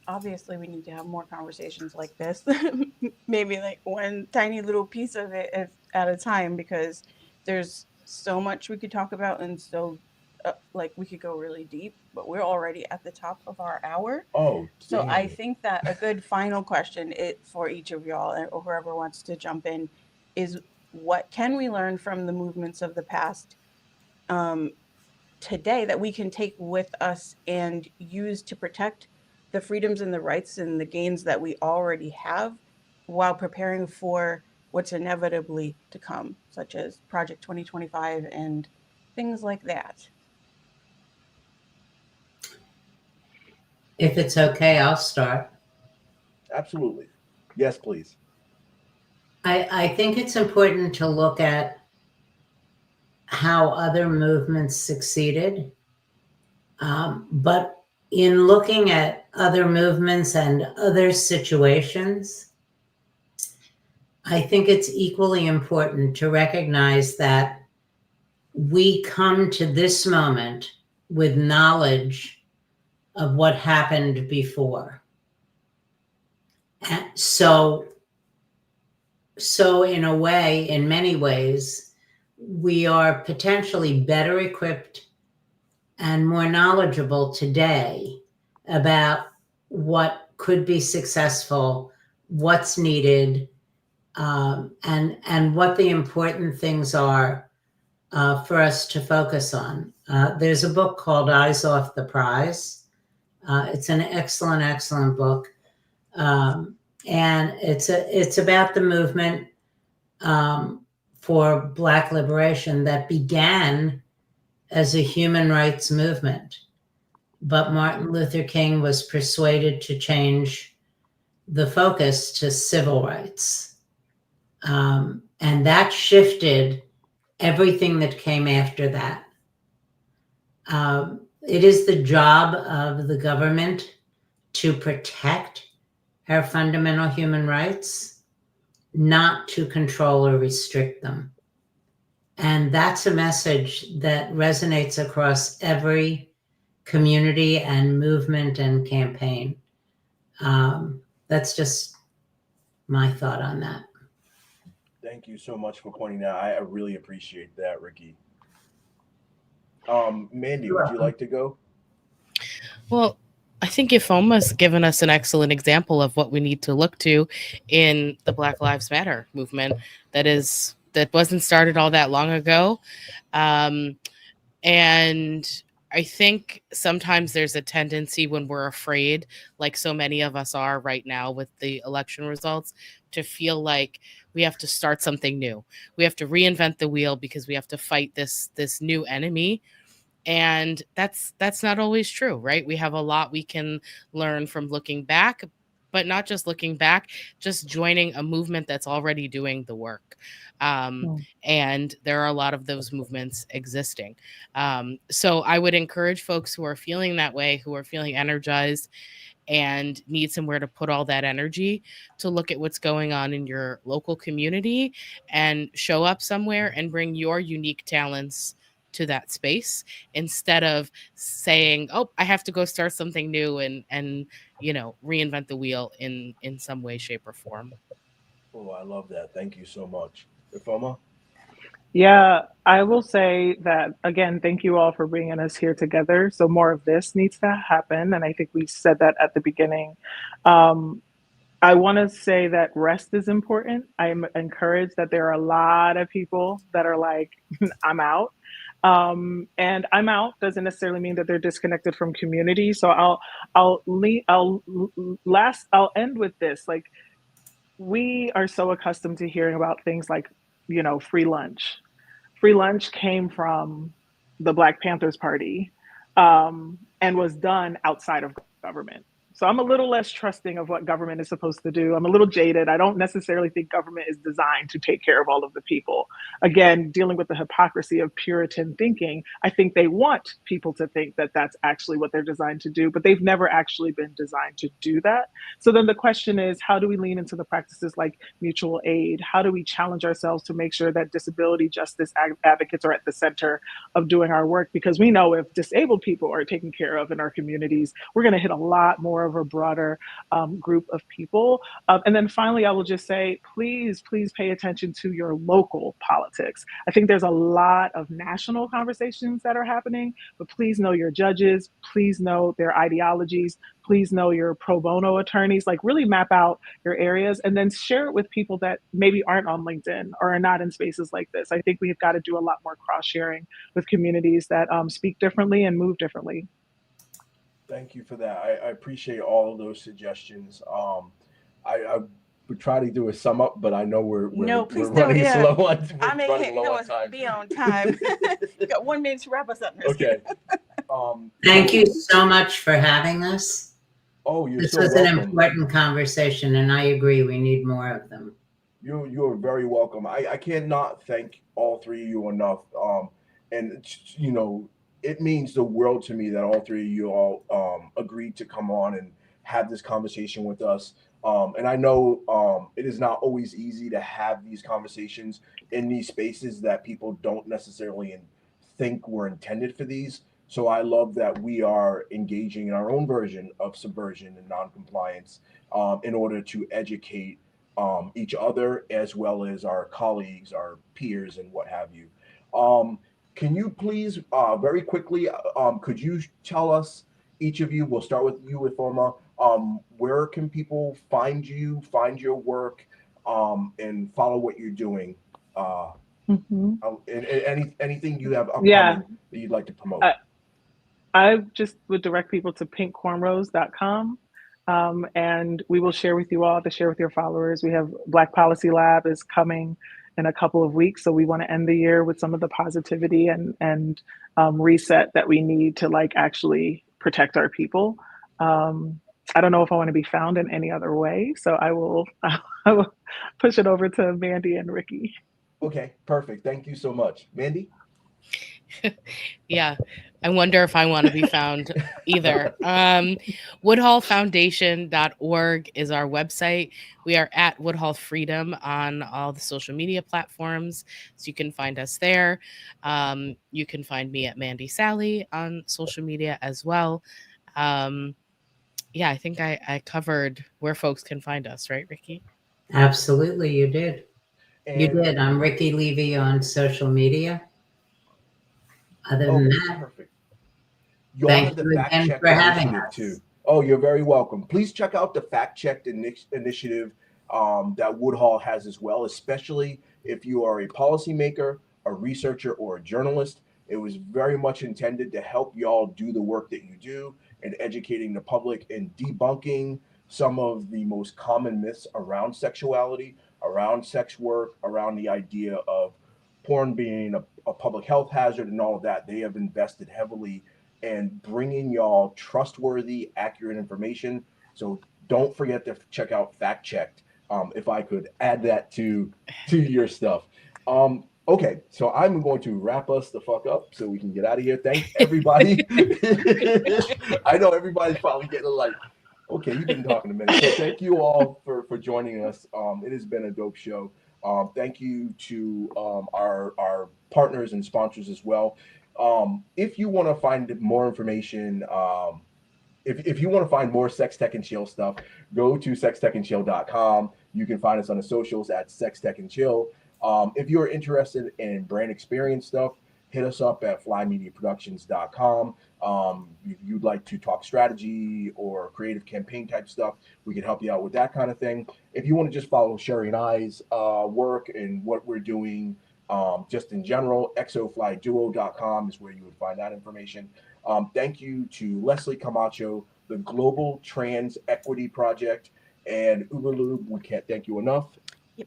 Obviously, we need to have more conversations like this. Maybe like one tiny little piece of it at a time, because there's so much we could talk about, and so like we could go really deep, but we're already at the top of our hour. So I think that a good final question for each of y'all, or whoever wants to jump in, is what can we learn from the movements of the past today that we can take with us and use to protect the freedoms and the rights and the gains that we already have, while preparing for what's inevitably to come, such as Project 2025 and things like that. If it's okay, I'll start. Absolutely. Yes, please. I think it's important to look at how other movements succeeded. But in looking at other movements and other situations, I think it's equally important to recognize that we come to this moment with knowledge of what happened before. And so in a way, in many ways, we are potentially better equipped and more knowledgeable today about what could be successful, what's needed, and what the important things are for us to focus on. There's a book called Eyes Off the Prize. It's an excellent, excellent book. And it's about the movement for Black liberation that began as a human rights movement. But Martin Luther King was persuaded to change the focus to civil rights. And that shifted everything that came after that. It is the job of the government to protect our fundamental human rights, not to control or restrict them. And that's a message that resonates across every community and movement and campaign. That's just my thought on that. Thank you so much for pointing that. I really appreciate that, Ricci. Mandy, would you like to go? Well, I think Ifeoma's given us an excellent example of what we need to look to in the Black Lives Matter movement that wasn't started all that long ago. And I think sometimes there's a tendency when we're afraid, like so many of us are right now with the election results, to feel like we have to start something new. We have to reinvent the wheel because we have to fight this new enemy. And that's not always true, right? We have a lot we can learn from looking back, but not just looking back, just joining a movement that's already doing the work. And there are a lot of those movements existing. So I would encourage folks who are feeling that way, who are feeling energized and need somewhere to put all that energy, to look at what's going on in your local community and show up somewhere and bring your unique talents to that space, instead of saying, oh, I have to go start something new and reinvent the wheel in some way, shape, or form. Oh, I love that. Thank you so much. Ifeoma? Yeah, I will say that again, thank you all for bringing us here together. So more of this needs to happen. And I think we said that at the beginning. I want to say that rest is important. I'm encouraged that there are a lot of people that are like, I'm out. And I'm out doesn't necessarily mean that they're disconnected from community. So I'll end with this. Like, we are so accustomed to hearing about things like, free lunch. Free lunch came from the Black Panthers Party, and was done outside of government. So I'm a little less trusting of what government is supposed to do. I'm a little jaded. I don't necessarily think government is designed to take care of all of the people. Again, dealing with the hypocrisy of Puritan thinking, I think they want people to think that that's actually what they're designed to do, but they've never actually been designed to do that. So then the question is, how do we lean into the practices like mutual aid? How do we challenge ourselves to make sure that disability justice advocates are at the center of doing our work? Because we know if disabled people are taken care of in our communities, we're going to hit a lot more of a broader group of people. And then finally, I will just say, please pay attention to your local politics. I think there's a lot of national conversations that are happening, but please know your judges, please know their ideologies, please know your pro bono attorneys, like really map out your areas and then share it with people that maybe aren't on LinkedIn or are not in spaces like this. I think we've got to do a lot more cross sharing with communities that speak differently and move differently. Thank you for that. I appreciate all of those suggestions. I would try to do a sum up, but I know we're running slow on. Be on time. You got 1 minute to wrap us up. Okay. Thank you so much for having us. Oh, you're this so was welcome. An important conversation, and I agree. We need more of them. You're very welcome. I cannot thank all three of you enough. And it means the world to me that all three of you all agreed to come on and have this conversation with us. And I know it is not always easy to have these conversations in these spaces that people don't necessarily think were intended for these. So I love that we are engaging in our own version of subversion and noncompliance in order to educate each other as well as our colleagues, our peers, and what have you. Can you please very quickly, could you tell us, each of you, we'll start with you, Ifeoma, where can people find you, find your work, and follow what you're doing? Anything you have upcoming that you'd like to promote? I just would direct people to pinkcornrows.com. And we will share with you all to share with your followers. We have Black Policy Lab is coming in a couple of weeks. So we want to end the year with some of the positivity and reset that we need to like actually protect our people. I don't know if I want to be found in any other way, so I will push it over to Mandy and Ricci. Okay, perfect. Thank you so much. Mandy? Yeah, I wonder if I want to be found either. Woodhullfoundation.org is our website. We are at Woodhull Freedom on all the social media platforms, so you can find us there. You can find me at Mandy Salley on social media as well. Yeah, I think I covered where folks can find us, right, Ricci? Absolutely, you did. You did. I'm Ricci Levy on social media. Other than that, perfect. Y'all thank have the you Fact again Check for having initiative us. too. Oh, you're very welcome. Please check out the Fact Check initiative that Woodhull has as well, especially if you are a policymaker, a researcher, or a journalist. It was very much intended to help y'all do the work that you do and educating the public and debunking some of the most common myths around sexuality, around sex work, around the idea of porn being a public health hazard and all of that. They have invested heavily in bringing y'all trustworthy, accurate information. So don't forget to check out Fact Checked. If I could add that to your stuff. Okay, so I'm going to wrap us the fuck up so we can get out of here. Thanks, everybody. I know everybody's probably getting like, okay, you've been talking a minute. So thank you all for joining us. It has been a dope show. Thank you to our partners and sponsors as well. If you want to find more information, if you want to find more Sex Tech and Chill stuff, go to sextechandchill.com. You can find us on the socials at Sex Tech and Chill. If you're interested in brand experience stuff, hit us up at flymediaproductions.com. If you'd like to talk strategy or creative campaign type stuff, we can help you out with that kind of thing. If you want to just follow Sherri and I's work and what we're doing just in general, exoflyduo.com is where you would find that information. Thank you to Leslie Camacho, the Global Trans Equity Project, and Uberlube. We can't thank you enough.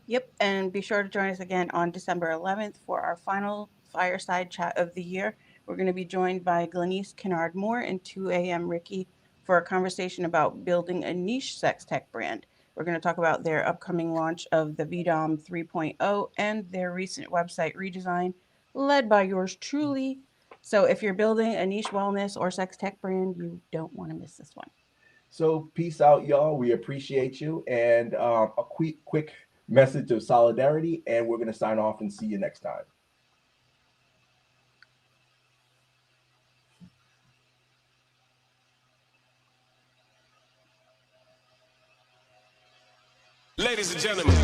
Yep. And be sure to join us again on December 11th for our final Fireside chat of the year. We're going to be joined by Glenise Kennard-Moore and 2 a.m. Ricci for a conversation about building a niche sex tech brand. We're going to talk about their upcoming launch of the VDOM 3.0 and their recent website redesign, led by yours truly. So if you're building a niche wellness or sex tech brand, you don't want to miss this one. So peace out, y'all. We appreciate you. And a quick message of solidarity, and we're going to sign off and see you next time. Ladies and gentlemen.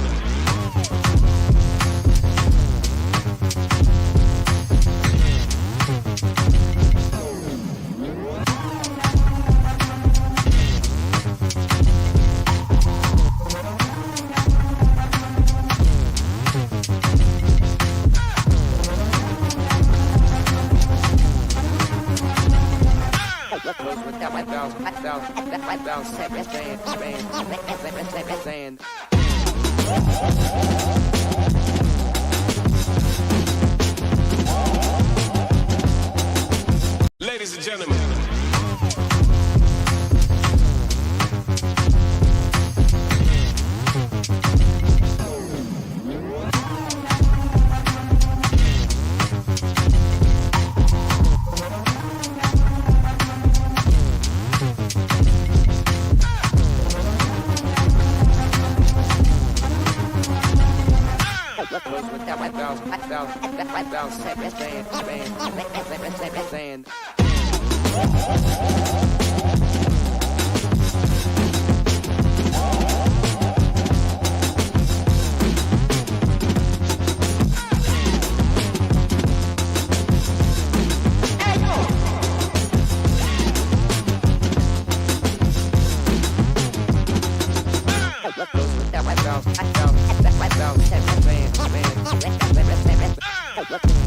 Ladies and gentlemen. Let's